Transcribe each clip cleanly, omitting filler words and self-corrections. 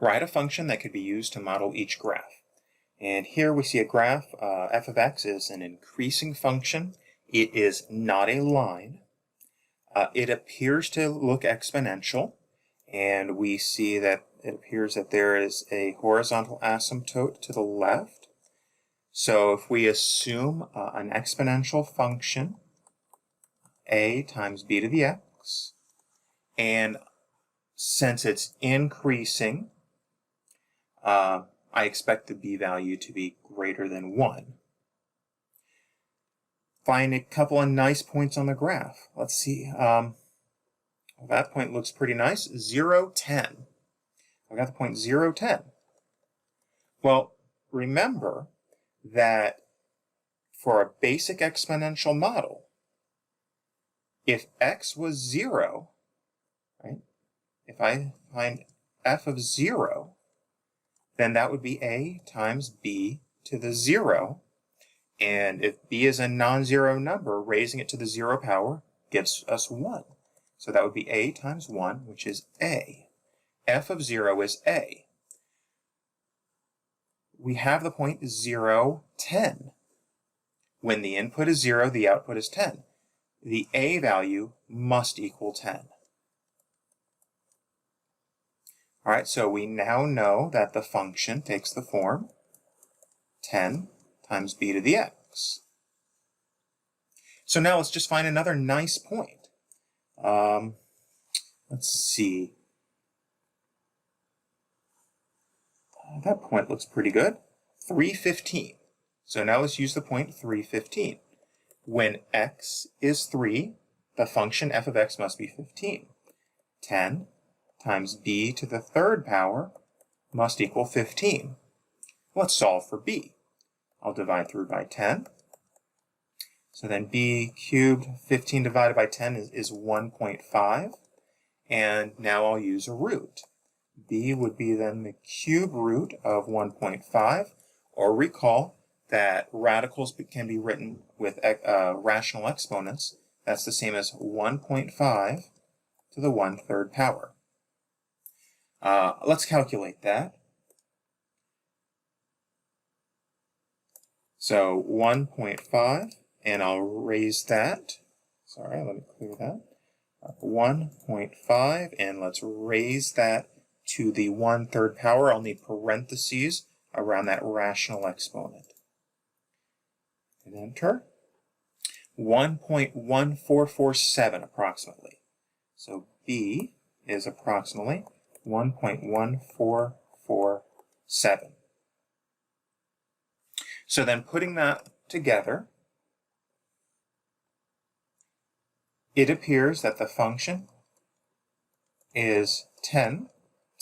Write a function that could be used to model each graph. And here we see a graph. F of x is an increasing function. It is not a line. It appears to look exponential, and we see that it appears that there is a horizontal asymptote to the left. So if we assume an exponential function, a times b to the x, and since it's increasing, I expect the b value to be greater than 1. Find a couple of nice points on the graph. Let's see. That point looks pretty nice. 0, 10. I got the point 0, 10. Well, remember that for a basic exponential model, if x was 0, right? If I find f of 0, then that would be a times b to the 0. And if b is a non-zero number, raising it to the 0 power gives us 1. So that would be a times 1, which is a. F of 0 is a. We have the point 0, 10. When the input is 0, the output is 10. The a value must equal 10. All right, so we now know that the function takes the form 10 times b to the x. So now let's just find another nice point. Let's see. That point looks pretty good. 315. So now let's use the point 315. When x is 3, the function f of x must be 15. 10 times b to the third power must equal 15. Let's solve for b. I'll divide through by 10. So then b cubed, 15 divided by 10 is 1.5. And now I'll use a root. B would be then the cube root of 1.5. Or recall that radicals can be written with rational exponents. That's the same as 1.5 to the 1/3 power. Let's calculate that. So 1.5, and I'll raise that. Sorry, let me clear that. 1.5, and let's raise that to the 1/3 power. I'll need parentheses around that rational exponent. And enter. 1.1447 approximately. So b is approximately 1.1447. So then putting that together, it appears that the function is 10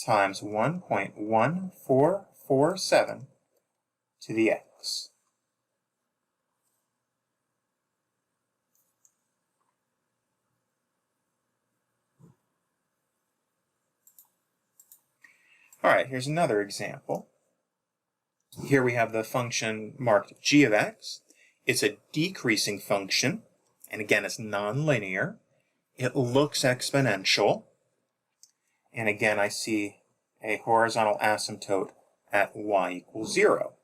times 1.1447 to the x. All right, here's another example. Here we have the function marked g of x. It's a decreasing function, and again, it's nonlinear. It looks exponential, and again, I see a horizontal asymptote at y equals 0.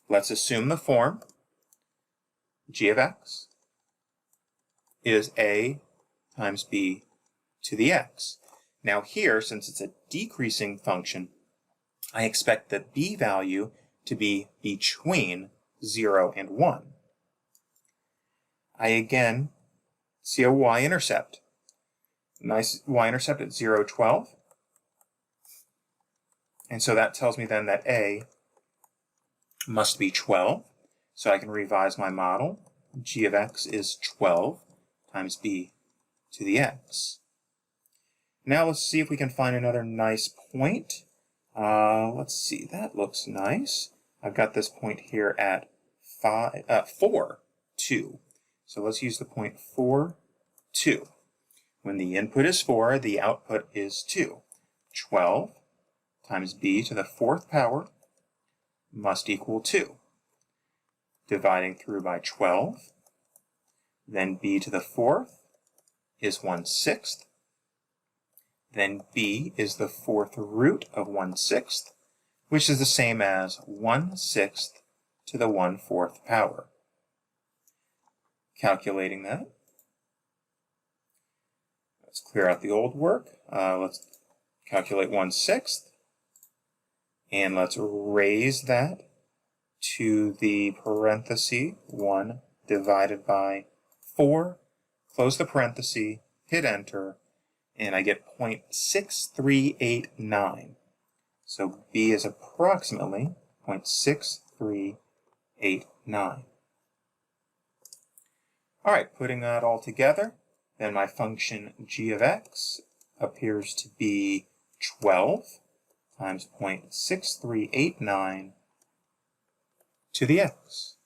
Let's assume the form g of x is a times b to the x. Now here, since it's a decreasing function, I expect the b value to be between 0 and 1. I again see a y-intercept. Nice y-intercept at 0, 12. And so that tells me then that a must be 12. So I can revise my model. G of x is 12 times b to the x. Now let's see if we can find another nice point. Let's see, that looks nice. I've got this point here at 4, 2. So let's use the point 4, 2. When the input is 4, the output is 2. 12 times b to the 4th power must equal 2. Dividing through by 12, then b to the 4th is 1/6. then b is the fourth root of 1/6, which is the same as 1/6 to the 1/4 power. Calculating that. Let's clear out the old work. Let's calculate 1/6, and let's raise that to the parenthesis 1 divided by 4, close the parenthesis, hit enter, and I get 0.6389. So b is approximately 0.6389. All right, putting that all together, then my function g of x appears to be 12 times 0.6389 to the x.